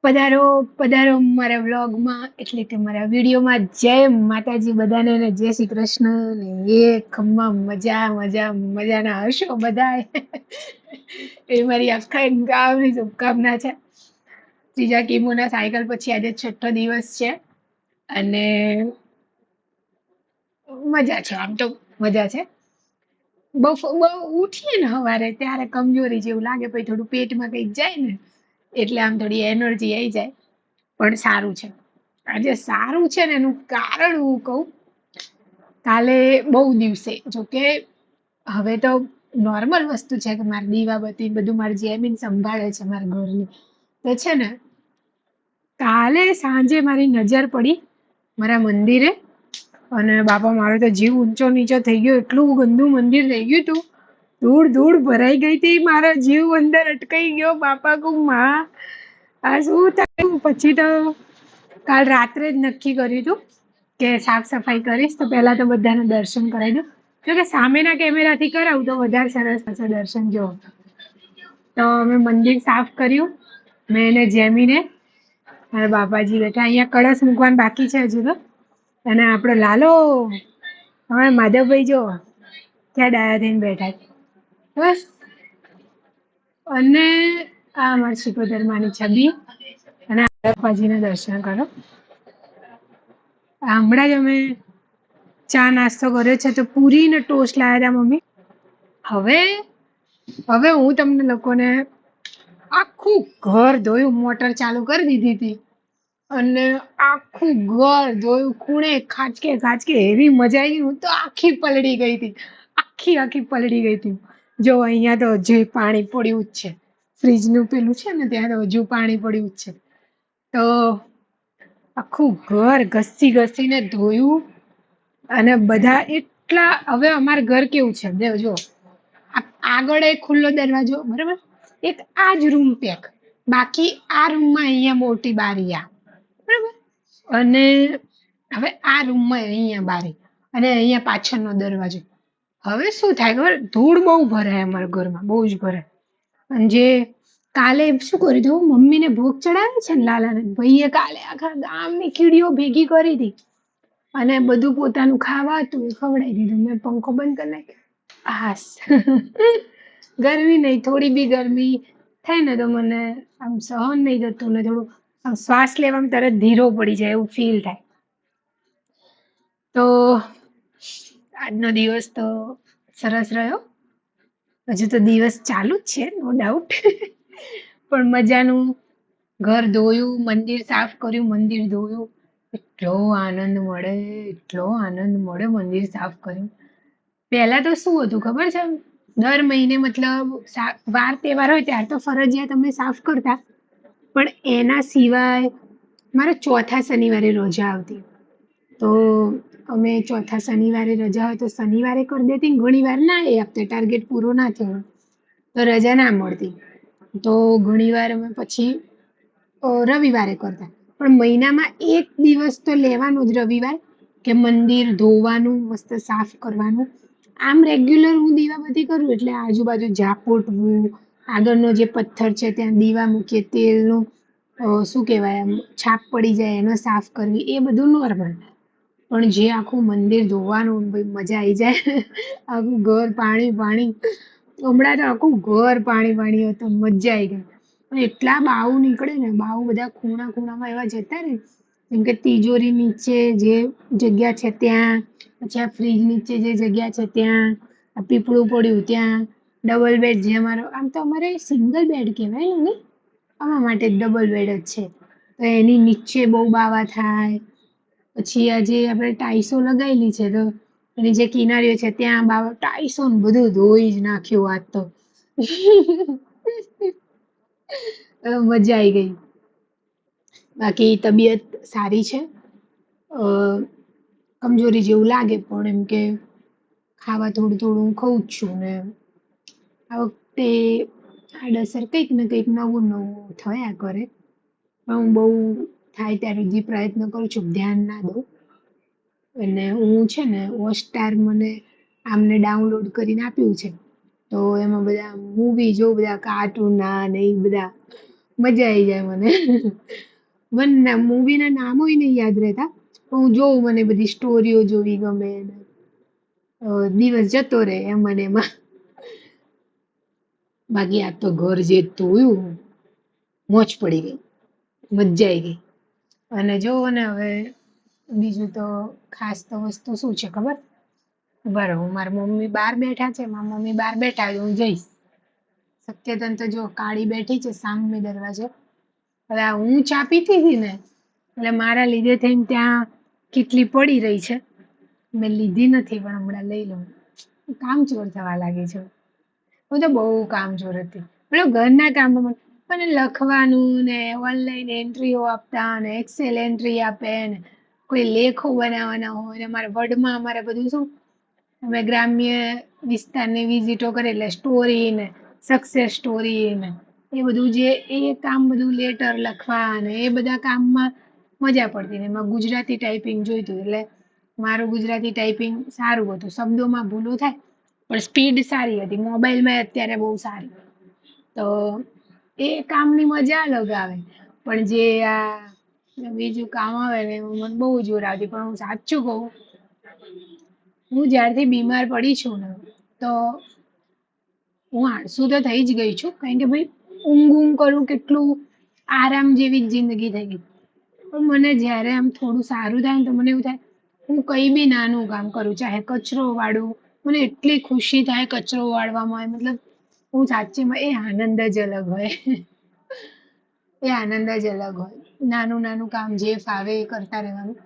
પધારો પધારો મારા વ્લોગમાં એટલે કે મારા વિડીયોમાં. જય માતાજી બધાને ને જય શ્રી કૃષ્ણ ને એ ખમ્મા મજા મજા મજાના હશો બધાય. એ મારી આખા ગામની શુભકામના છે. ત્રીજા કિમોના સાયકલ પછી આજે છઠ્ઠો દિવસ છે અને મજા છે. આમ તો મજા છે. બહુ ઉઠીએ ને સવારે ત્યારે કમજોરી જેવું લાગે, પછી થોડું પેટમાં કંઈક જાય ને એટલે આમ થોડી એનર્જી આવી જાય. પણ સારું છે. આજે સારું છે ને એનું કારણ હું કહું. કાલે બહુ દિવસે, જોકે હવે તો નોર્મલ વસ્તુ છે કે મારી દીવાબત્તી બધું મારી જેમીન સંભાળે છે મારા ઘરની. તો છે ને કાલે સાંજે મારી નજર પડી મારા મંદિરે, અને બાપા મારો તો જીવ ઊંચો નીચો થઈ ગયો. એટલું ગંદુ મંદિર થઈ ગયું તું, ધૂળ ધૂળ ભરાઈ ગઈ હતી. મારો જીવ અંદર અટકાઈ ગયો. બાપા કહું માં આ શું થયું? પછી તો કાલ રાત્રે જ નક્કી કર્યું હતું કે સાફ સફાઈ કરીશ, તો પહેલા તો બધાને દર્શન કરાવી દઉં. જો કે સામેના કેમેરાથી કરાવું તો વધારે સરસ થશે દર્શન. જો તો અમે મંદિર સાફ કર્યું, મેં એને જેમીને. મારા બાપાજી બેઠા, અહીંયા કળશ મૂકવાનું બાકી છે હજુ તો. અને આપણો લાલો હવે માધવભાઈ જો ક્યાં ડાયા થઈને બેઠા છે બસ. અને આ અમારી શિકોતર માની છબી અને બાપાજીના દર્શન કરો. હમણાં જ અમે ચા નાસ્તો કર્યો છે, તો પૂરી ને ટોસ્ટ લાવ્યા હતા મમ્મી. હવે હવે હું તમને લોકોને આખું ઘર ધોયું, મોટર ચાલુ કરી દીધી હતી અને આખું ઘર ધોયું, ખૂણે ખાંચકે ખાંચકે. એવી મજા આવી. હું તો આખી પલળી ગઈ હતી, આખી પલળી ગઈ હતી. જો અહીંયા તો હજુ પાણી પડ્યું જ છે. ફ્રીજનું પેલું છે ને ત્યાં તો હજુ પાણી પડ્યું જ છે. તો આખું ઘર ઘસીને ધોયું. અને બધા એટલા, હવે અમારું ઘર કેવું છે જો, આગળ એક ખુલ્લો દરવાજો, બરાબર, એક આ જ રૂમ પેક, બાકી આ રૂમમાં અહીંયા મોટી બારી, આ બરાબર. અને હવે આ રૂમમાં અહીંયા બારી અને અહીંયા પાછળનો દરવાજો. હવે શું થાય ખબર? ધૂળ બહુ ભરાય અમારા ઘરમાં, બહુ જ ભરાય. અને જે કાલે શું કર્યું હતું, મમ્મીને ભોગ ચડાવે છે ને લાલાને, ભાઈએ કાલે આખા ગામની કીડીઓ ભેગી કરી હતી અને બધું પોતાનું ખાવા હતું એ ખવડાવી દીધું. મેં પંખો બંધ કરી નાખ્યો. હાસ. ગરમી નહીં, થોડી બી ગરમી થાય ને તો મને આમ સહન નહીં થતું ને થોડું આમ શ્વાસ લેવામાં તરત ધીરો પડી જાય એવું ફીલ થાય. તો આજનો દિવસ તો સરસ રહ્યો. હજુ તો દિવસ ચાલુ જ છે, નો ડાઉટ. પણ મજાનું. ઘર ધોયું, મંદિર સાફ કર્યું, મંદિર ધોયું. એટલો આનંદ મળે, એટલો આનંદ મળે મંદિર સાફ કર્યું. પહેલા તો શું હતું ખબર છે? દર મહિને મતલબ વાર તહેવાર હોય ત્યારે તો ફરજિયાત અમે સાફ કરતા, પણ એના સિવાય મારે ચોથા શનિવારે રજા આવતી. તો અમે ચોથા શનિવારે રજા હોય તો શનિવારે કરી દેતી. ઘણી વાર ના એ આપતે, ટાર્ગેટ પૂરો ના થયો તો રજા ના મળતી, તો ઘણી વાર અમે પછી રવિવારે કરતા. પણ મહિનામાં એક દિવસ તો લેવાનો જ રવિવાર, કે મંદિર ધોવાનું, મસ્ત સાફ કરવાનું. આમ રેગ્યુલર હું દીવાબત્તી કરું એટલે આજુબાજુ ઝાપોટવું, આગળનો જે પથ્થર છે ત્યાં દીવા મૂકીએ, તેલનું શું કહેવાય આમ છાપ પડી જાય એને સાફ કરવી, એ બધું નોર્મલ. પણ જે આખું મંદિર ધોવાનું, ભાઈ મજા આવી જાય. આખું ઘર પાણી પાણી. હમણાં તો આખું ઘર પાણી પાણી હતું, મજા આવી ગઈ. પણ એટલા બાવ નીકળે ને, બાવ બધા ખૂણામાં એવા જતા રહે. જેમ કે તિજોરી નીચે જે જગ્યા છે ત્યાં, પછી આ ફ્રીજ નીચે જે જગ્યા છે ત્યાં, આ પીપળું પડ્યું ત્યાં, ડબલ બેડ જે અમારો, આમ તો અમારે સિંગલ બેડ કહેવાય ને, આમાં માટે ડબલ બેડ જ છે. તો એની નીચે બહુ બાવા થાય. પછી આ જે આપણે ટાઈસો લગાવેલી છે તો એની જે કિનારીઓ છે ત્યાં ટાઈસો ને બધું ધોઈ જ નાખ્યું આજ તો. મજા આવી ગઈ. બાકી તબિયત સારી છે. કમજોરી જેવું લાગે પણ એમ કે ખાવા થોડું થોડું ખાઉં જ છું ને આ વખતે આડઅસર કંઈક ને કંઈક નવું નવું થયા કરે. પણ હું બહુ થાય ત્યારે હજી પ્રયત્ન કરું છું ધ્યાન ના દઉં. અને હું છે ને હોટસ્ટાર મને આમને ડાઉનલોડ કરીને આપ્યું છે, તો એમાં બધા મૂવી જોઉં, બધા કાર્ટૂનના ને એ બધા મજા આવી જાય મને. મને મૂવીના નામો નહીં યાદ રહેતા, પણ હું જોઉં, મને બધી સ્ટોરીઓ જોવી ગમે ને દિવસ જતો રહે એમ મને એમાં. બાકી આ તો ઘર જે ધોયું, મોજ પડી ગઈ, મજા આવી ગઈ. અને જોવો ને હવે બીજું તો ખાસ તો વસ્તુ શું છે ખબર? બરાબર, મારા મમ્મી બહાર બેઠા છે, મારા મમ્મી બહાર બેઠા હું જઈશ. સત્યતન તો જો કાળી બેઠી છે સામે દરવાજે. હવે આ હું ચા પીતી હતી ને, એટલે મારા લીધે થઈને ત્યાં કેટલી પડી રહી છે. મેં લીધી નથી, પણ હમણાં લઈ લઉં. કામચોર થવા લાગી છે. હું તો બહુ કામચોર હતી. પેલો ઘરના કામમાં મને લખવાનું ને ઓનલાઈન એન્ટ્રીઓ આપતા ને એક્સેલ એન્ટ્રી આપે ને કોઈ લેખો બનાવવાના હોય ને અમારે વર્ડમાં અમારે બધું શું અમે ગ્રામ્ય વિસ્તારની વિઝિટો કરે એટલે સ્ટોરી ને સક્સેસ સ્ટોરી ને એ બધું જે એ કામ બધું લેટર લખવા ને એ બધા કામમાં મજા પડતી ને એમાં ગુજરાતી ટાઈપિંગ જોઈતું એટલે મારું ગુજરાતી ટાઈપિંગ સારું હતું. શબ્દોમાં ભૂલો થાય પણ સ્પીડ સારી હતી. મોબાઈલમાં અત્યારે બહુ સારી. તો એ કામની મજા અલગ આવે. પણ જે આ બીજું કામ આવે ને એમાં મને બહુ જોર આવતી. પણ હું સાચું કહું, હું જ્યારથી બીમાર પડી છું ને તો હું આળસુ તો થઈ જ ગઈ છું. કારણ કે ભાઈ ઊંઘ કરું કેટલું આરામ જેવી જ જિંદગી થઈ ગઈ. પણ મને જ્યારે આમ થોડું સારું થાય ને તો મને એવું થાય હું કઈ બી નાનું કામ કરું, ચાહે કચરો વાળું, મને એટલી ખુશી થાય કચરો વાળવામાં. મતલબ હું સાચીમાં એ આનંદ જ અલગ હોય. એ આનંદ જ અલગ હોય. નાનું નાનું કામ જે ફાવે એ કરતા રહેવાનું.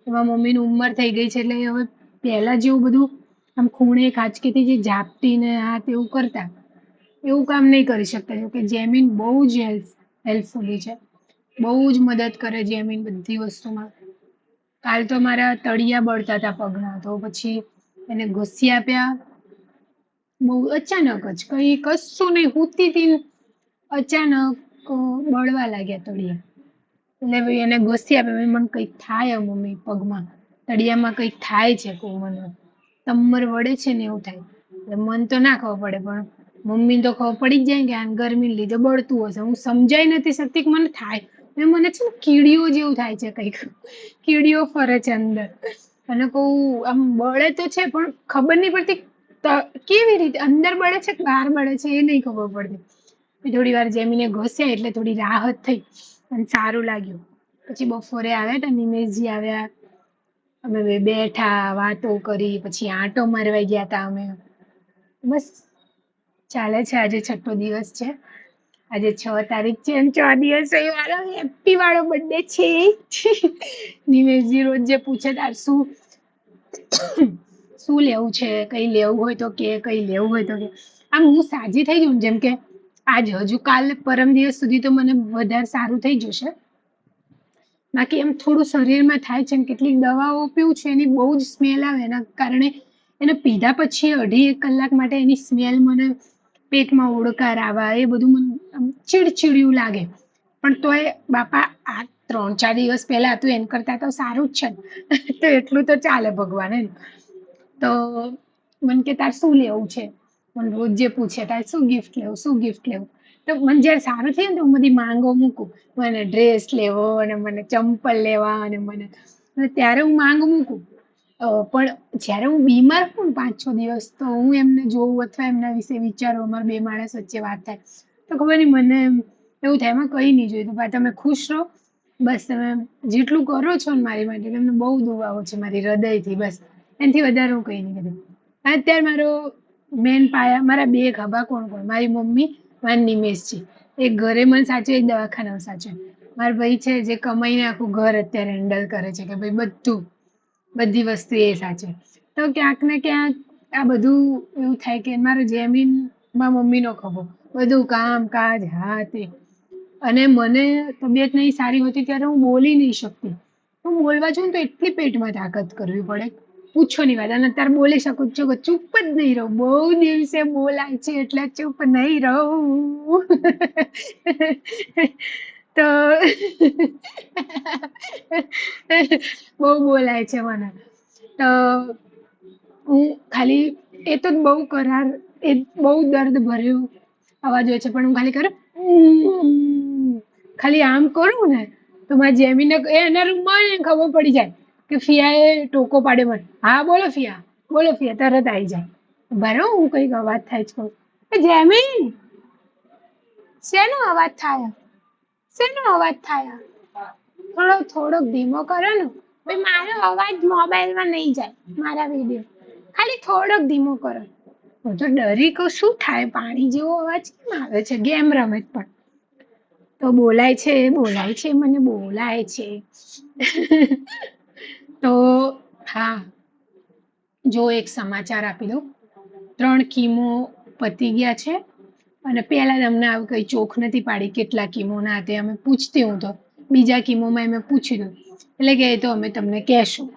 એમાં મમ્મીની ઉંમર થઈ ગઈ છે એટલે હવે પહેલા જેવું બધું આમ ખૂણે ખાંચકીથી જે ઝાપટી ને આ તેવું કરતા એવું કામ નહીં કરી શકતા. જો કે જેમીન બહુ જ હેલ્પફુલી છે. બહુ જ મદદ કરે જેમીન બધી વસ્તુમાં. કાલ તો મારા તળિયા બળતા હતા પગના, તો પછી એને ઘસી આપ્યા. બહુ અચાનક જ કઈ કશું નહીં, હુતી હતી ને અચાનક બળવા લાગ્યા તળિયા. એટલે ભાઈ એને ઘસી આપે. મને કંઈક થાય મમ્મી પગમાં, તળિયામાં કંઈક થાય છે કહું મને, તમર વળે છે ને એવું થાય. એટલે મન તો ના ખબર પડે પણ મમ્મી તો ખબર પડી જ જાય કે આ ગરમીને લીધે બળતું હશે. હું સમજાઈ નથી શકતી કે મને થાય. મને છે ને કીડીઓ જેવું થાય છે કંઈક, કીડીઓ ફરે છે અંદર. અને કહું આમ બળે તો છે પણ ખબર નહીં પડતી કેવી રીતે અંદર બળે છે કે બહાર બળે છે એ નહીં ખબર પડતી. થોડી વાર જેમીને ઘસ્યા એટલે થોડી રાહત થઈ અને સારું લાગ્યું. પછી બપોરે આવ્યા હતા નિમેશજી આવ્યા, અમે બે બેઠા વાતો કરી, પછી આંટો મારવા ગયા હતા અમે. બસ ચાલે છે. આજે 6 દિવસ છે. આજે 6 તારીખ છે અને 6 દિવસ મારો હેપી વાળો બર્થડે છે. નિમેશજી રોજ જે પૂછે તાર શું શું લેવું છે, કઈ લેવું હોય તો કે, કઈ લેવું હોય તો કે. આમ હું સાજી થઈ જઉં જેમ કે આજ હજુ કાલ પરમ દિવસ સુધી તો મને વધારે સારું થઈ જશે. બાકી એમ થોડું શરીરમાં થાય છે. કેટલીક દવાઓ પીવું છું એની બહુ જ સ્મેલ આવે, એના કારણે એને પીધા પછી 1.5 કલાક માટે એની સ્મેલ મને પેટમાં ઓડકાર આવા એ બધું મને ચીડચીડિયું લાગે. પણ તોય બાપા આ 3-4 દિવસ પહેલા હતું એમ કરતા તો સારું જ છે ને. તો એટલું તો ચાલે ભગવાને. તો મને કે તાર શું લેવું છે, મને રોજ જે પૂછે તાર શું ગિફ્ટ લેવું, શું ગિફ્ટ લેવું. તો મને જયારે સારું થયું ને તો હું બધી માંગો મૂકું. મને ડ્રેસ લેવો અને મને ચંપલ લેવા અને મને ત્યારે હું માંગ મૂકું. પણ જ્યારે હું બીમાર હોઉં ને 5-6 દિવસ તો હું એમને જોઉં અથવા એમના વિશે વિચારું, અમારા બે માણસ વચ્ચે વાત થાય તો ખબર નહીં મને એવું થાય એમાં કંઈ નહીં જોઈતું. ભાઈ તમે ખુશ રહો, બસ તમે જેટલું કરો છો ને મારી માટે, તમને બહુ દુઆઓ છે મારી હૃદયથી. બસ એનાથી વધારે હું કંઈ નહીં કરું. અત્યારે મારો મેન પાયા મારા બે ખભા કોણ કોણ, મારી મમ્મી, મારા નિમેશજી. એક ઘરે મને સાચવે, એક દવાખાનામાં સાચવે. મારા ભાઈ છે જે કમાઈને આખું ઘર અત્યારે હેન્ડલ કરે છે કે ભાઈ બધું બધી વસ્તુ એ સાચવે. તો ક્યાંક ને ક્યાંક આ બધું એવું થાય કે મારો જેમીન મારા મમ્મીનો ખભો, બધું કામ કાજ હા તે. અને મને તબિયત નહીં સારી હોતી ત્યારે હું બોલી નહીં શકતી. હું બોલવા જાઉં તો એટલી પેટમાં તાકાત કરવી પડે, પૂછો ની વાત. અને અત્યારે બોલી શકું છું કે ચૂપ જ નહીં રહું. બહુ દિવસે બોલાય છે એટલે ચૂપ નહીં રહું. તો બહુ બોલાય છે મને. તો હું ખાલી એ તો બહુ કરાર, એ બહુ દર્દ ભર્યું અવાજ હોય છે પણ હું ખાલી કરું ખાલી આમ કરું ને તો મારા જેમીને એના રૂમમાં હોય ને ખબર પડી જાય કે ફિયાએ ટોકો પાડ્યો મને. હા બોલો ફિયા, બોલો ફિયા, તરત આવી જાય. બરો હું કઈક અવાજ થાય છે કહું, એ જેમી શેનો અવાજ થાય, શેનો અવાજ થાય? થોડોક ધીમો કરો ને ભાઈ, મારો અવાજ મોબાઈલમાં નહીં જાય, મારા વિડીયો ખાલી થોડોક ધીમો કરો. હું તો ડરી કહું શું થાય, પાણી જેવો અવાજ કેમ આવે છે? ગેમ રમે પણ તો બોલાય છે મને બોલાય છે. તો હા, જો એક સમાચાર આપી દઉં, 3 કીમો પતી ગયા છે અને પહેલા અમને આવું કઈ ચોખ નથી પાડી કેટલા કીમો ના તે અમે પૂછતી હું તો બીજા કીમોમાં અમે પૂછી દઉં એટલે કે એ તો અમે તમને કહેશું,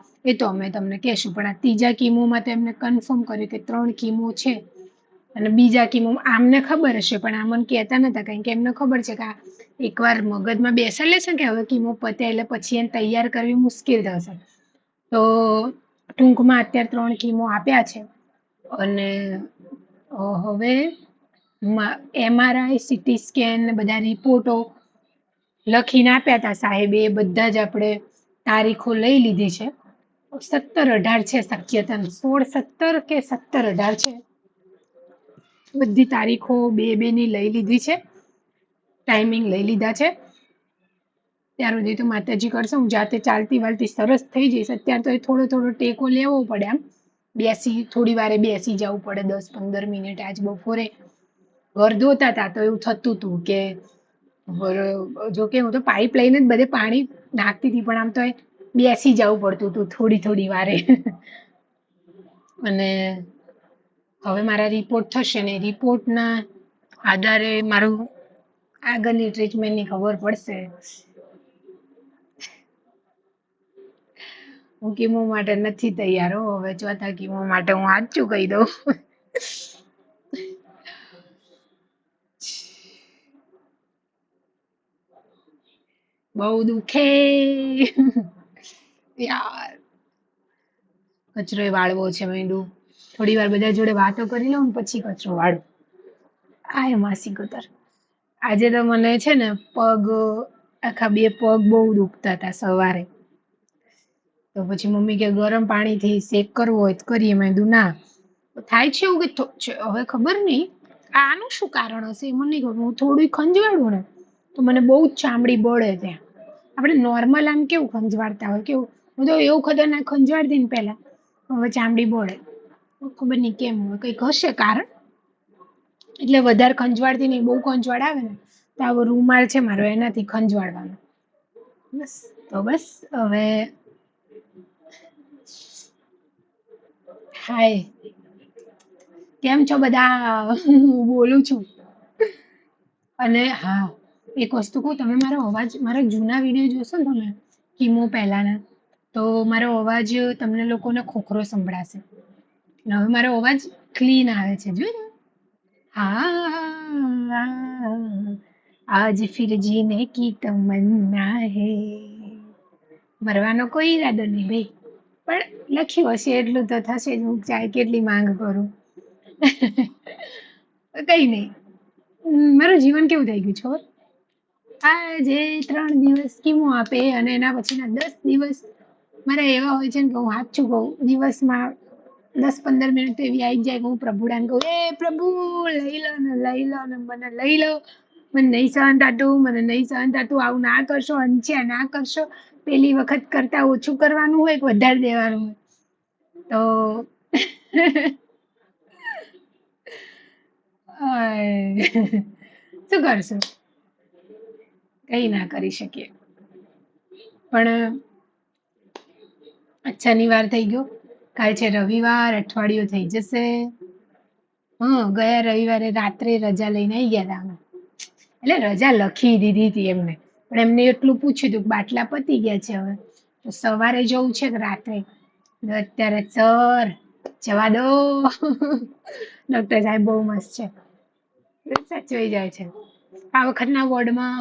પણ આ ત્રીજા કીમોમાં તો એમને કન્ફર્મ કર્યું કે 3 કીમો છે અને બીજા કીમો આમને ખબર હશે પણ આ મને કહેતા નતા, કારણ કે એમને ખબર છે કે આ એકવાર મગજમાં બેસા લેશે કે હવે કીમો પતે એટલે પછી એને તૈયાર કરવી મુશ્કેલ થશે. તો ટૂંકમાં અત્યારે 3 કીમો આપ્યા છે અને હવે MRI CT સ્કેન ને બધા રિપોર્ટો લખીને આપ્યા હતા સાહેબે, એ બધા જ આપણે તારીખો લઈ લીધી છે. 17-18 છે શક્યતા, 16-17 કે 17-18 છે. બધી તારીખો બે ની લઈ લીધી છે, ટાઈમિંગ લઈ લીધા છે. ત્યાર સુધી તો માતાજી કરશે હું જાતે ચાલતી વાલતી સરસ થઈ જઈશ. અત્યારે તો થોડો ટેકો લેવો પડે, આમ થોડી વારે બેસી જવું પડે 10-15 મિનિટ. આજ બપોરે ઘર ધોતા હતા તો એવું થતું હતું કે જોકે હું તો પાઇપ લઈને જ બધે પાણી નાખતી હતી પણ આમ તો બેસી જવું પડતું હતું થોડી વારે. અને હવે મારા રિપોર્ટ થશે ને રિપોર્ટના આધારે મારું આગળની ટ્રીટમેન્ટની ખબર પડશે. હું કીમો માટે નથી તૈયાર હો, હવે ચોથા કીમો માટે હું સાચું કહી દઉં. બહુ દુખે યાર, કચરો વાળવો છે મેંદુ. થોડી વાર બધા જોડે વાતો કરી લઉં ને પછી કચરો વાળું. આય માસી કતર આજે તો મને છે ને આખા 2 પગ બહુ દુખતા હતા સવારે. તો પછી મમ્મી કે ગરમ પાણીથી શેક કરવો હોય તો કરીએ. મેં કીધું ના, થાય છે એવું કે હવે ખબર નહીં આનું શું કારણ હશે, મને નહીં ખબર. હું થોડું ખંજવાળું ને તો મને બહુ જ ચામડી બળે ત્યાં. આપણે નોર્મલ આમ કેવું ખંજવાળતા હોય કેવું, હું તો એવું ખતરનાક ખંજવાળતી ને પહેલા, હવે ચામડી બળે. ખબર નહીં કેમ, કંઈક હશે કારણ. એટલે વધારે ખંજવાળતી નહીં, બહુ ખંજવાળ આવે ને તો આવો રૂમાલ છે મારો એનાથી ખંજવાળવાનો. બસ હવે હાય, કેમ છો બધા? હું બોલું છું. અને હા, એક વસ્તુ કહું, તમે મારા જૂના વિડીયો જોશો ને તમે કીમો પહેલાના, તો મારો અવાજ તમને લોકોને ખોખરો સંભળાશે. હવે મારો અવાજ ક્લીન આવે છે, જોયું? हाँ आज फिर जीने की तमन्ना है. મરવાનો કોઈ ઈરાદો નહીં ભાઈ, પણ લખ્યું હશે એટલું તો થશે જ. હું ચાહે કેટલી માંગ કરું. કઈ નહીં. મારું જીવન કેવું થઈ ગયું છે ખબર? આ જે 3 દિવસ કીમો આપે અને એના પછીના 10 દિવસ મારા એવા હોય છે ને કે હું સાચું કહું, દિવસમાં 10-15 મિનિટ તો એવી આવી જાય કે હું પ્રભુડાને કહું, એ પ્રભુ લઈ લો ને મને લઈ લો, મને નહીં સહન થતું, આવું ના કરશો, અંચ્યા ના કરશો. પેલી વખત કરતા ઓછું કરવાનું હોય કે વધારે દેવાનું હોય. તો શું કરશું, કઈ ના કરી શકીએ. પણ શનિવાર થઈ ગયો, કાલ છે રવિવાર, અઠવાડિયું થઈ જશે. ગયા રવિવારે રાત્રે રજા લઈને આવી ગયા હતા અમે. એટલે રજા લખી દીધી હતી એમને, પણ એમને એટલું પૂછ્યું હતું કે બાટલા પતી ગયા છે હવે તો સવારે જવું છે કે રાત્રે. અત્યારે સર જવા દો. ડોક્ટર સાહેબ બહુ મસ્ત છે, સાચવાઈ જાય છે. આ વખતના વોર્ડમાં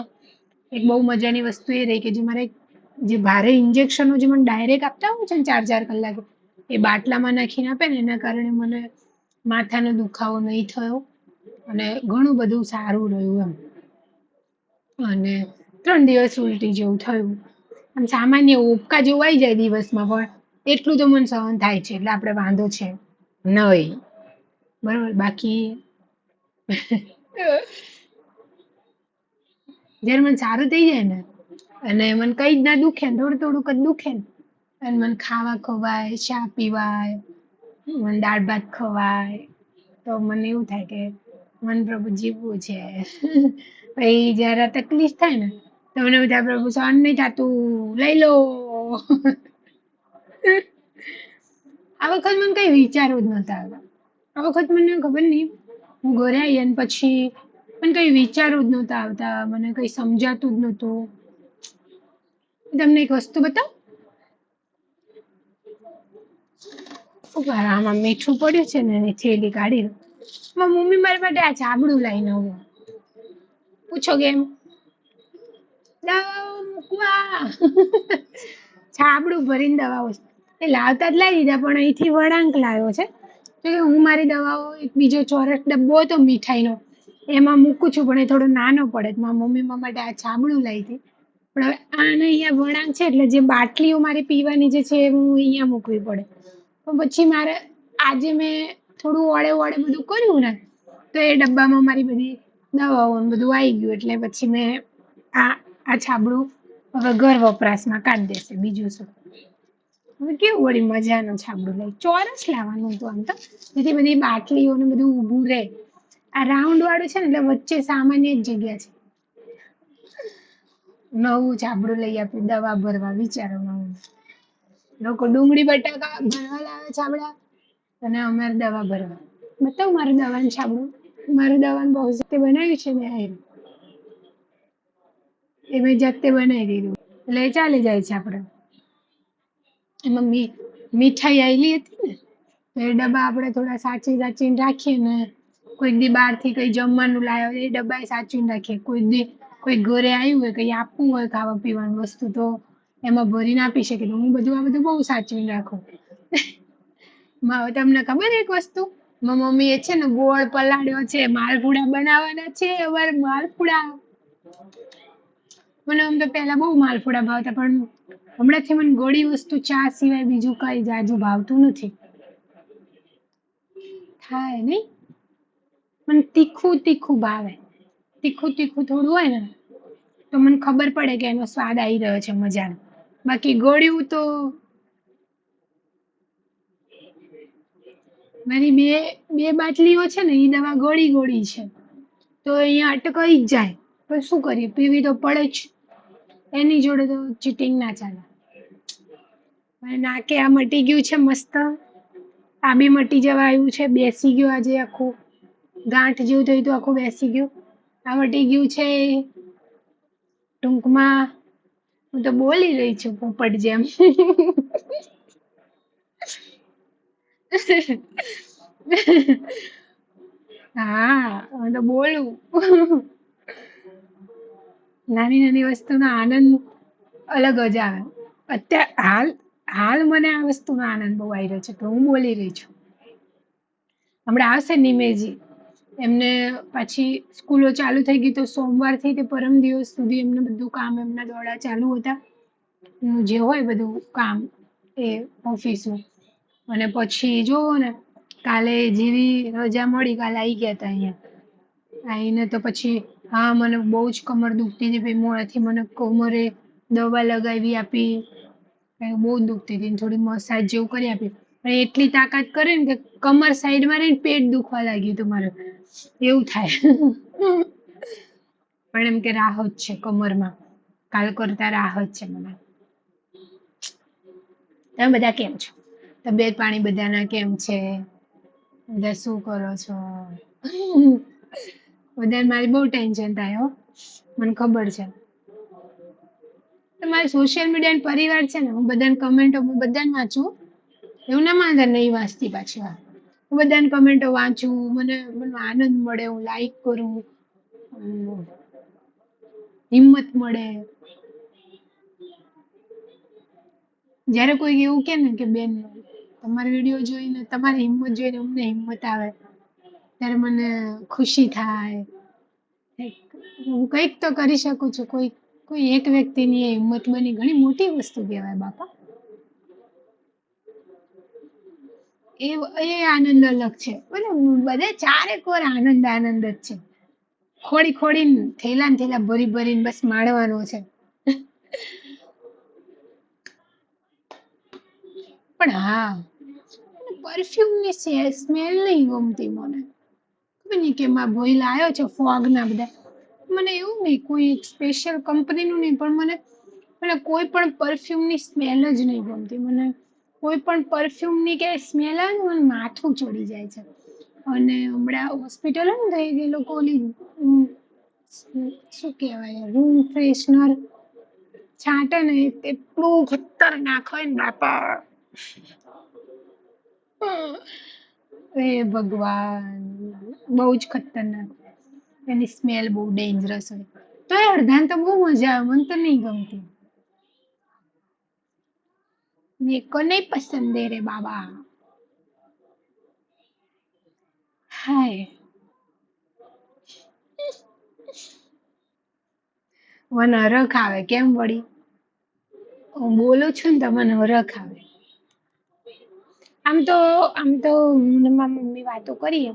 એક બહુ મજાની વસ્તુ એ રહી કે જે ભારે ઇન્જેક્શનો જે મને ડાયરેક્ટ આપતા હોય છે ને 4-4 કલાકે, એ બાટલામાં નાખીને આપે ને એના કારણે મને માથાનો દુખાવો નહીં થયો અને ઘણું બધું સારું રહ્યું એમ. અને 3 દિવસ ઉલટી જેવું થયું. આમ સામાન્ય ઉપકા જેવું આવી જાય દિવસમાં, પણ એટલું તો મને સહન થાય છે એટલે આપણે વાંધો છે નહીં. બરોબર, બાકી જ્યારે મને સારું થઈ જાય ને, અને મને કઈ જ ના દુખે ને, થોડું થોડુંક જ દુખે ને, અને મને ખાવા ખવાય, ચા પીવાય, મને દાળ ભાત ખવાય, તો મને એવું થાય કે મન પ્રભુ જીવવું છે. પછી જયારે તકલીફ થાય ને, તો મને એવું થાય પ્રભુ સહન નહીં થાતું, લઈ લો. આ વખત મને કઈ વિચારો જ નતા આવતા. આ વખત મને ખબર નહીં, હું ઘરે આવી અને પછી મને કઈ વિચારો જ નતા આવતા, મને કઈ સમજાતું જ નતું. તમને એક વસ્તુ બતાવું, આમાં મીઠું પડ્યું છે ને, એની થેલી કાઢી દઉં. મારી મમ્મી મારી માટે આ ચાબડું લાવીને આવું. પૂછો કેમ? દવા મૂકવા. છાબડું ભરીને દવાઓ છે. એ લાવતા જ લાવી દીધા, પણ અહીંથી વળાંક લાવ્યો છે. તો કે હું મારી દવાઓ એક બીજો ચોરસ ડબ્બો હતો મીઠાઈનો, એમાં મૂકું છું, પણ એ થોડો નાનો પડે. મારા મમ્મી માટે આ છાબડું લાવી હતી. પણ હવે આને અહીંયા વળાંક છે, એટલે જે બાટલીઓ મારે પીવાની જે છે એ હું અહીંયા મૂકવી પડે. પણ પછી મારે આજે મેં થોડું ઓળે ઓળે બધું કર્યું ને, તો એ ડબ્બામાં મારી બધી દવાઓ ને બધું આવી ગયું. એટલે પછી મેં આ છાબડું હવે ઘર વપરાશમાં કાઢી દેશે, બીજું શું. હવે કેવું વળી મજાનું છાબડું લઈ, ચોરસ લાવવાનું હતું આમ તો, જેથી બધી બાટલીઓ ને બધું ઊભું રહે. આ રાઉન્ડ વાળું છે ને, એટલે વચ્ચે સામાન્ય જ જગ્યા છે. નવું છાબડું લઈ આપ્યું દવા ભરવા, વિચારો નવું. લોકો ડુંગળી બટાકા ભરવા લાવે છાબડા, અને અમારે દવા ભરવા. બતાવું મારું દવાનું છાબડું. મારું દવાનું બહુ જાતે બનાવ્યું છે ને, એ મેં જાતે બનાવી દીધું, એટલે એ ચાલી જાય છે આપણે. એમાં મીઠાઈ આવેલી હતી ને, તો એ ડબ્બા આપણે થોડા સાચવીને રાખીએ ને, કોઈક દી બહારથી કઈ જમવાનું લાવ્યો એ ડબ્બા સાચવીને રાખીએ. કોઈક દી કોઈ ઘરે આવ્યું હોય, કઈ આપવું હોય ખાવા પીવાનું વસ્તુ, તો એમાં ભરીને આપી શકે. તો હું આ બધું બહુ સાચવીને રાખું. તમને ખબર એક વસ્તુ, મારી મમ્મી એ છે ને ગોળ પલાળ્યો છે, માલપુડા બનાવવાના છે અમારે. માલપુડા, મને આમ તો પહેલા બહુ માલપુડા ભાવતા, પણ હમણાંથી મને ગળી વસ્તુ ચા સિવાય બીજું કઈ જાજુ ભાવતું નથી. થાય નહીં, મને તીખું તીખું ભાવે. તીખું તીખું થોડું હોય ને, તો મને ખબર પડે કે એનો સ્વાદ આવી રહ્યો છે મજાનો. બાકી ગળ્યું તો મારી બે બાટલીઓ છે ને, એ દવા ગળી છે, તો અહીંયા અટકાઈ જ જાય. પણ શું કરીએ, પીવી તો પડે જ. એની જોડે તો ચીટિંગ ના ચાલે. મને નાકે આ મટી ગયું છે મસ્ત, આ બી મટી જવા આવ્યું છે, બેસી ગયું આજે આખું, ગાંઠ જેવું થયું તો આખું બેસી ગયું. આ મટી ગયું છે. ટૂંકમાં હું તો બોલી રહી છું પોપટ જેમ. હા, હું તો બોલું. નાની નાની વસ્તુનો આનંદ અલગ જ આવે. હાલ હાલ મને આ વસ્તુનો આનંદ બહુ આવી રહ્યો છે, તો હું બોલી રહી છું. હમણાં આવશે નિમેજી, એમને પાછી સ્કૂલો ચાલુ થઈ ગઈ, તો સોમવારથી તે પરમ દિવસ સુધી એમને બધું કામ એમના દોડા ચાલુ હતા, જે હોય બધું કામ એ ઓફિસનું. અને પછી જોવો ને, કાલે જેવી રજા મળી, કાલે આવી ગયા હતા અહીંયા. આવીને તો પછી હા, મને બહુ જ કમર દુખતી હતી. મોડેથી મને કમરે દવા લગાવી આપી, બહુ દુખતી હતી. થોડી મસાજ જેવું કરી આપી, પણ એટલી તાકાત કરે ને કે કમર સાઈડમાં રહીને પેટ દુખવા લાગ્યું હતું મારે. એવું થાય. પણ એમ કે રાહત છે કમરમાં, કાલ કરતા રાહત છે મને. તમે બધા કેમ છો? તબિયત પાણી બધાના કેમ છે? બધા શું કરો છો? બધાને મારી બહુ ટેન્શન થાય હો, મને ખબર છે. તમારે સોશિયલ મીડિયા પરિવાર છે ને, હું બધાને કમેન્ટો બધાને વાંચું. એવું ના માનતા નહીં વાંચતી પાછી વાર. હું બધાને કમેન્ટો વાંચું, મને આનંદ મળે, હું લાઈક કરું, હિંમત મળે. જ્યારે કોઈ એવું કે ને કે બેન, તમારી વિડીયો જોઈને, તમારી હિંમત જોઈને અમને હિંમત આવે, ત્યારે મને ખુશી થાય. હું કંઈક તો કરી શકું છું, કોઈ કોઈ એક વ્યક્તિની એ હિંમત બની ઘણી મોટી વસ્તુ કહેવાય બાપા. એ એ આનંદ અલગ છે. બધા ચારેક વાર આનંદ આનંદ જ છે. ખોડી ખોડીને થેલા ને થેલા ભરી ભરીને બસ માણવાનો છે. પણ હા, પરફ્યુમ ની સ્મેલ નહીં ગમતી મને. ખબર નહીં કે મારા ભાઈ લાયો છે ફોગ ના બધા. મને એવું નહીં કોઈ સ્પેશિયલ કંપનીનું નહીં, પણ મને કોઈ પણ પરફ્યુમ ની સ્મેલ જ નહીં ગમતી. મને કોઈ પણ પરફ્યુમ ની કે સ્મેલ આવે ને મને માથું ચડી જાય છે. અને હમણાં હોસ્પિટલ ને તો એ લોકો ઓલી શું કહેવાય રૂમ ફ્રેશનર છાંટે ને એટલું ખતરનાક હોય ને બાપા. એ ભગવાન, બહુ જ ખતરનાક. એની સ્મેલ બહુ ડેન્જરસ હોય. તો એ અડધાને તો બહુ મજા આવે, મને તો નહીં ગમતી. મેકો નહીં પસંદ રે બાબા. હાય, મને હરખ આવે કેમ વળી? હું બોલું છું ને તો મને હરખ આવે. આમ તો હું ને મારી મમ્મી વાતો કરીએ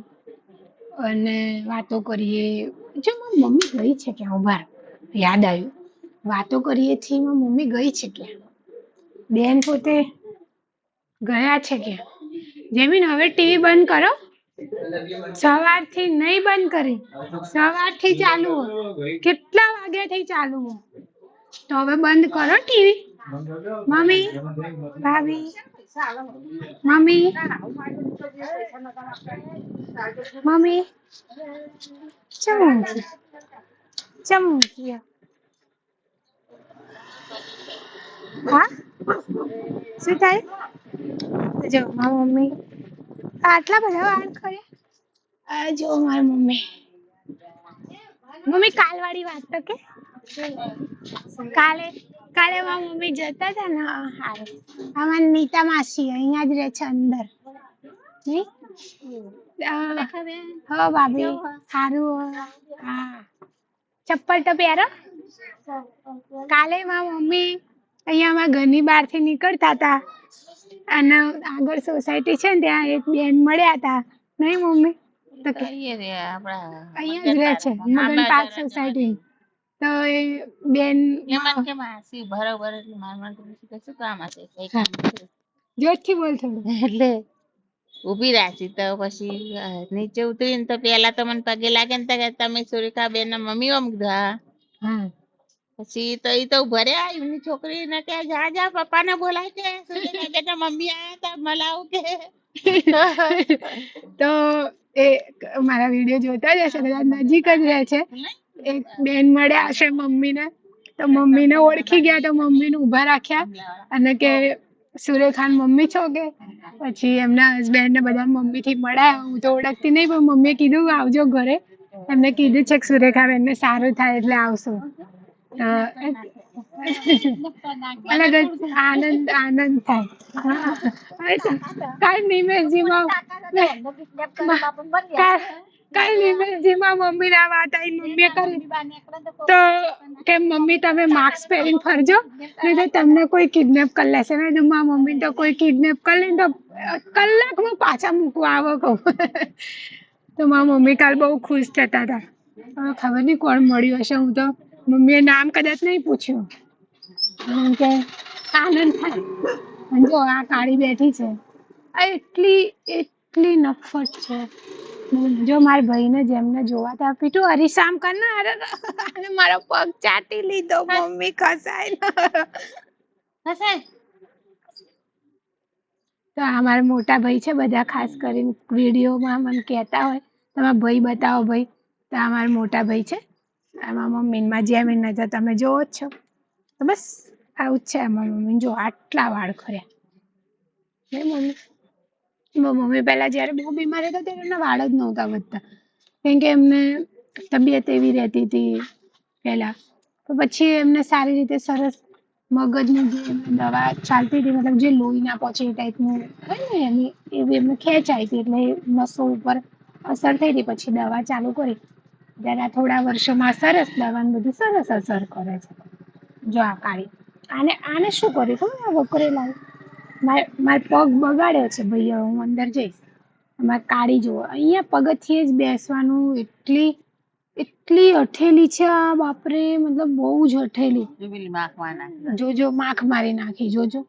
અને વાતો કરીએ. જો મારી મમ્મી ગઈ છે ક્યાં? ઉભા રહો, યાદ આવ્યું. વાતો કરીએ છીએ, મારી મમ્મી ગઈ છે ક્યાં? બેન પોતે ગયા છે ક્યાં? જેમીન હવે ટીવી બંધ કરો. સવારથી નહીં બંધ કરી, સવારથી ચાલુ હોય. કેટલા વાગ્યાથી ચાલુ હોય? તો હવે બંધ કરો ટીવી. મમ્મી, ભાભી, મમ્મી, મમ્મી, ચમકી હા, શું થાય? જો મારી મમ્મી આટલા બધા વાળ કર્યા. આ જો મારી મમ્મી. મમ્મી કાલ વાળી વાત તો કે કાલે મારી મમ્મી જતા હતા ને. હારું, અમારી નીતા માસી અહીંયા જ રહે છે અંદર. નહીં હા ભાભી, સારું. હા, ચપ્પલ તો પહેરો. કાલે મારી મમ્મી અહીંયા અમારા ઘરની બહારથી નીકળતા હતા અને આગળ સોસાયટી છે ને ત્યાં એક બેન મળ્યા હતા. નહીં મમ્મી? તો અહીંયા જ રહે છે મગન પાર્ક સોસાયટી. તો એ બેન જોરથી બોલ થોડું. એટલે ઉભી રાખી તો પછી નીચે ઉતરીને તો પેલા તો મને પગે લાગે ને તો કે તમે સુરેખા બેન ના મમ્મી આમ કીધા. હા, પછી તો એ તો ભરે એમની છોકરી ને કે જા પપ્પા ને બોલાય કે સુરેખા બેન ના મમ્મી આયા તા મલાવું કે. તો એ મારા વિડીયો જોતા જ હશે, કદાચ નજીક જ રહે છે. એક બેન મળ્યા હશે મમ્મીને, તો મમ્મીને ઓળખી ગયા તો મમ્મીને ઊભા રાખ્યા અને કે સુરેખાન મમ્મી છો કે? પછી એમના હસબન્ડ ને બધા મમ્મી થી મળ્યા. હું તો ઓળખતી નહીં, પણ મમ્મીએ કીધું આવજો ઘરે. એમને કીધું છે કે સુરેખા બેન ને સારું થાય એટલે આવશું. આનંદ થાય. કાલ નિમેશજીમાં મમ્મી ના વાત આવી. મમ્મીએ કરી તો કે મમ્મી તમે માસ્ક પહેરીને ફરજો, નહીં તો તમને કોઈ કિડનેપ કરી લેશે. મેં કીધું મારા મમ્મી તો કોઈ કિડનેપ કરી લે તો કલાકમાં પાછા મૂકવા આવો કહું. તો મારા મમ્મી કાલ બહુ ખુશ થતા હતા. ખબર નહીં કોણ મળ્યું હશે. હું તો મમ્મીએ નામ કદાચ નહીં પૂછ્યું કે આનંદ થાય. અને જો આ કાળી બેઠી છે, આ એટલી નફટ છે. જો મારા ભાઈને જેમને જોવા ત્યાં પીટું હરીસામ કરનાર અને મારો પગ ચાટી લીધો. મમ્મી ખસાય. તો આ મારા મોટા ભાઈ છે, બધા ખાસ કરીને વિડીયોમાં મને કહેતા હોય તમારા ભાઈ બતાવો ભાઈ. તો આ મારા મોટા ભાઈ છે. આમાં મમ્મીમાં જેમીન નજર તમે જોવો જ છો. તો બસ આવું જ છે. મારી મમ્મી જો આટલા વાળ ખર્યા. મમ્મી પહેલા જયારે બહુ બીમાર હતા ત્યારે એમના વાળ જ નહોતા વધતા, કેમ કે એમને તબિયત એવી રહેતી હતી પહેલા. તો પછી એમને સારી રીતે સરસ મગજની જે દવા ચાલતી હતી, મતલબ જે લોહી ના પહોંચે એ ટાઈપનું હોય ને એની એવી એમને ખેંચાઈ હતી, એટલે નસો ઉપર અસર થઈ હતી. પછી દવા ચાલુ કરી ત્યારે થોડા વર્ષોમાં સરસ દવાનું બધું સરસ અસર કરે છે. જો આ કાળી, આને શું કર્યું ખબર આ વકરેલા મારે પગ બગાડ્યો છે ભાઈ. હવે હું અંદર જઈશ. અમારે કાળી જુઓ, અહીંયા પગથિયે જ બેસવાનું. એટલી એટલી હઠેલી છે આ, બાપરે, મતલબ બહુ જ હઠેલી. જોજો માખ મારી નાખી, જોજો.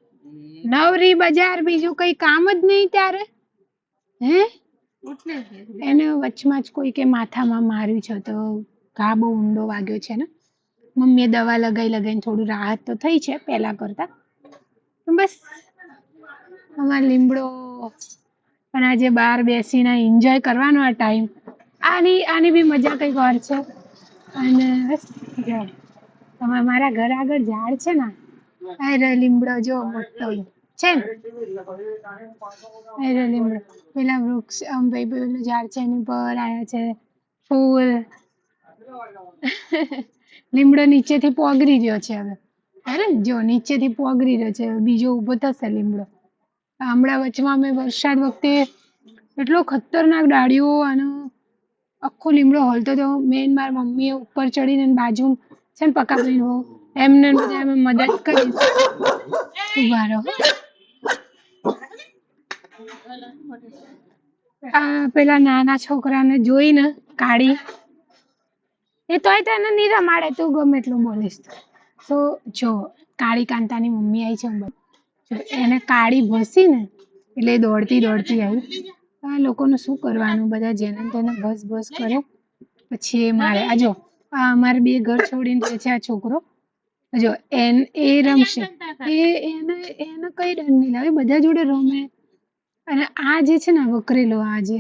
નવરી બજાર, બીજું કઈ કામ જ નહીં ત્યારે. હે એને વચમાં જ કોઈ કે માથામાં માર્યું છે, તો ઘા બહુ ઊંડો વાગ્યો છે ને. મમ્મીએ દવા લગાઈને થોડું રાહત તો થઈ છે પહેલા કરતા. બસ અમારે લીમડો. પણ આજે બહાર બેસીને એન્જોય કરવાનો આ ટાઈમ. આની બી મજા કઈક વાર છે. અને બસ જો મારા ઘર આગળ ઝાડ છે ને, અરે લીમડો જો મોટો છે ને, અરે લીમડો. પેલા વૃક્ષ ભાઈ પેલું ઝાડ છે એની પર આયા છે ફૂલ. લીમડો નીચેથી પોગરી રહ્યો છે હવે. અરે જો નીચેથી પોગરી રહ્યો છે, બીજો ઉભો થશે લીમડો. હમણાં વચમાં અમે વરસાદ વખતે એટલો ખતરનાક ડાળીઓ અને આખો લીમડો હલતો હતો. મેન મારી મમ્મીએ ઉપર ચડીને બાજુ છે ને પકા ભાઈ એમને બધા અમે મદદ કરી. ઉભા રહો. આ પેલા નાના છોકરાને જોઈને કાળી, એ તોય તને નહીં રમાડે, તું ગમે એટલું બોલીશ તો. જો કાળી કાંતાની મમ્મી આવી છે, એને કાળી ભસી ને એટલે દોડતી આવી. આ લોકોનું શું કરવાનું, બધા જેને તેને બસ કરે પછી એ મારે. આ જો આ અમારે બે ઘર છોડીને રહે છે આ છોકરો. જો એ રમશે, એને કઈ ડર નહીં લાગે, બધા જોડે રમે. અને આ જે છે ને વકરેલો, આ જે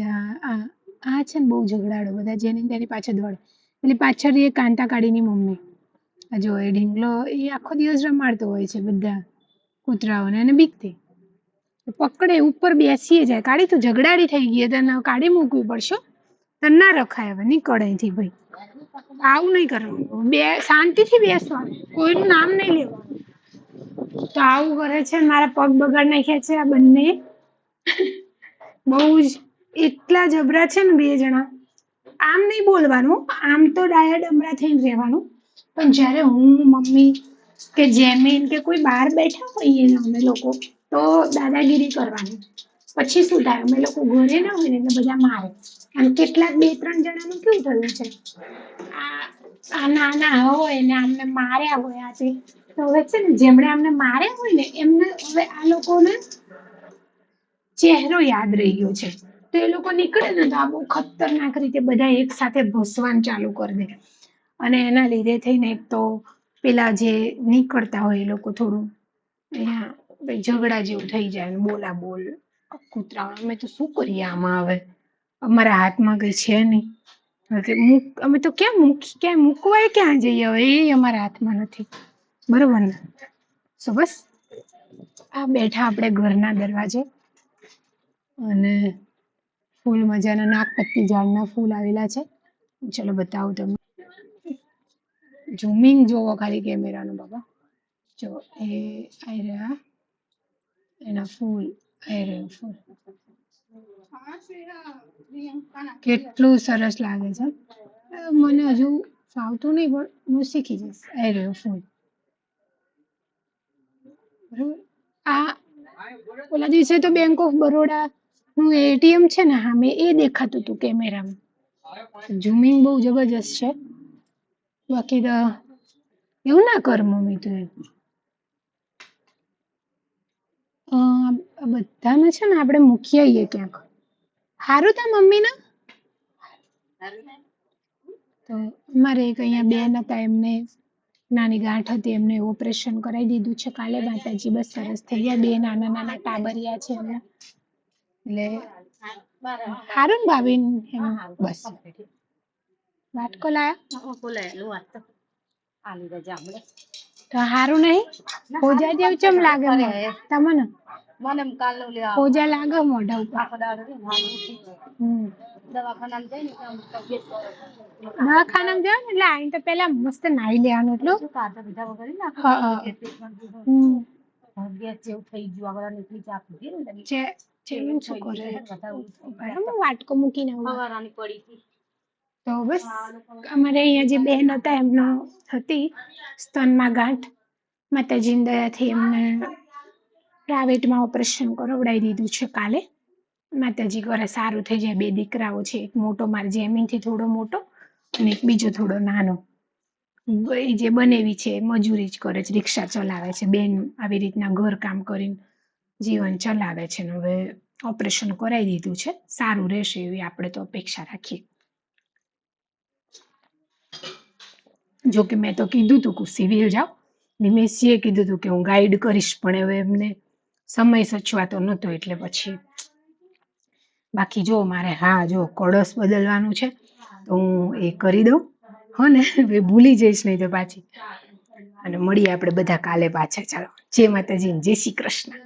આ છે ને બહુ ઝઘડાડો, બધા જેને તેની પાછળ દોડે. એટલે પાછળ એ કાંતા કાળીની મમ્મી. જો એ ઢીંગલો એ આખો દિવસ રમાડતો હોય છે બધા કૂતરાઓને, અને બીકથી પકડે ઉપર બેસી જાય. કાળી તું ઝઘડાડી થઈ ગઈ, તને કાઢી મૂકવી પડશે, તને ના રખાય હવે, નીકળ અહીંથી ભાઈ. આવું નહીં કરવાનું, શાંતિથી બેસવાનું, કોઈનું નામ નહીં લેવાનું. તો આવું કરે છે, મારા પગ બગાડ નાખ્યા છે આ બંને. બહુ જ એટલા જબરા છે ને બે જણા. આમ નહીં બોલવાનું, આમ તો ડાયા ડમરા થઈને રહેવાનું. પણ જ્યારે હું, મમ્મી કે જેમીન કે કોઈ બહાર બેઠા હોઈએ ને અમે લોકો, તો દાદાગીરી કરવાની. પછી શું થાય, અમે લોકો ઘરે ના હોય ને એટલે બધા મારે. અને કેટલાક 2-3 જણાનું કેવું થયું છે, આ નાના હોય ને અમને માર્યા હોય આજે, તો હવે છે ને જેમણે અમને માર્યા હોય ને એમને હવે આ લોકોને ચહેરો યાદ રહી ગયો છે. તો એ લોકો નીકળે ને તો આ બહુ ખતરનાક રીતે બધા એક સાથે ભસવાનું ચાલુ કરી દે. અને એના લીધે થઈને એક તો પેલા જે નીકળતા હોય એ લોકો થોડું અહીંયા ઝઘડા જેવું થઈ જાય, બોલા બોલ કૂતરા. અમે તો શું કરીએ આમાં હવે, અમારા હાથમાં કઈ છે નહીં. અમે તો ક્યાં મૂકવાય, ક્યાં જઈએ હવે, એ અમારા હાથમાં નથી. બરોબર ને. સો બસ આ બેઠા આપણે ઘરના દરવાજે, અને ફૂલ મજાના નાગપત્તી ઝાડના ફૂલ આવેલા છે. ચલો બતાવું તમને. ઝૂમિંગ જોવો ખાલી કેમેરાનું બાબા. જો એ આવી રહ્યા એના ફૂલ, આવી રહ્યું ફૂલ. કેટલું સરસ લાગે છે. મને હજુ ફાવતું નહીં પણ હું શીખી જઈશ. આવી રહ્યું ફૂલ. બરોબર. આ ઓલા દિવસે તો બેંક ઓફ બરોડા નું એટીએમ છે ને સામે, એ દેખાતું હતું કેમેરામાં. ઝૂમિંગ બહુ જબરજસ્ત છે. બાકી તો એવું ના કર મમ્મી તું. બધાને છે ને આપણે મૂકી આવીએ ક્યાંક. સારું તા મમ્મી ના. તો અમારે એક અહીંયા બેન હતા, એમને નાની ગાંઠ હતી, એમને ઓપરેશન કરાવી દીધું છે કાલે. માતાજી બસ સરસ થઈ ગયા. 2 નાના ટાબરિયા છે એમને. એટલે સારું ને ભાભી, બસ વાટકો લાયા તો સારું નહીં. હોજા જેવું ચમ લાગે તમને? હોજા લાગે મોઢા ઉપર. દવાખાનામાં જાવ ને એટલે આઈને તો પેલા મસ્ત નાઈ લેવાનું. એટલું વાટકો મૂકીને તો બસ અમારે અહીંયા જે બેન હતા એમનો હતી સ્તનમાં ગાંઠ, માતાજીની દયાથી એમને પ્રાઇવેટમાં ઓપરેશન કરાવડાવી દીધું છે કાલે. માતાજી કરે સારું થઈ જાય. 2 દીકરાઓ છે, એક મોટો માર જેમીનથી થોડો મોટો અને એક બીજો થોડો નાનો. એ જે બનેવી છે મજૂરી જ કરે છે, રિક્ષા ચલાવે છે. બેન આવી રીતના ઘર કામ કરીને જીવન ચલાવે છે. ને હવે ઓપરેશન કરાવી દીધું છે, સારું રહેશે એવી આપણે તો અપેક્ષા રાખીએ. જોકે મેં તો કીધું તું કે સિવિલ જાઓ, નિમેશજીએ કીધું તું કે હું ગાઈડ કરીશ, પણ હવે એમને સમય સચવાતો નહોતો એટલે પછી બાકી જો મારે જો કળશ બદલવાનું છે તો હું એ કરી દઉં. હો ને, ભૂલી જઈશ નહીં તો પાછી. અને મળીએ આપણે બધા કાલે પાછા. ચાલો, જય માતાજી, જય શ્રી કૃષ્ણ.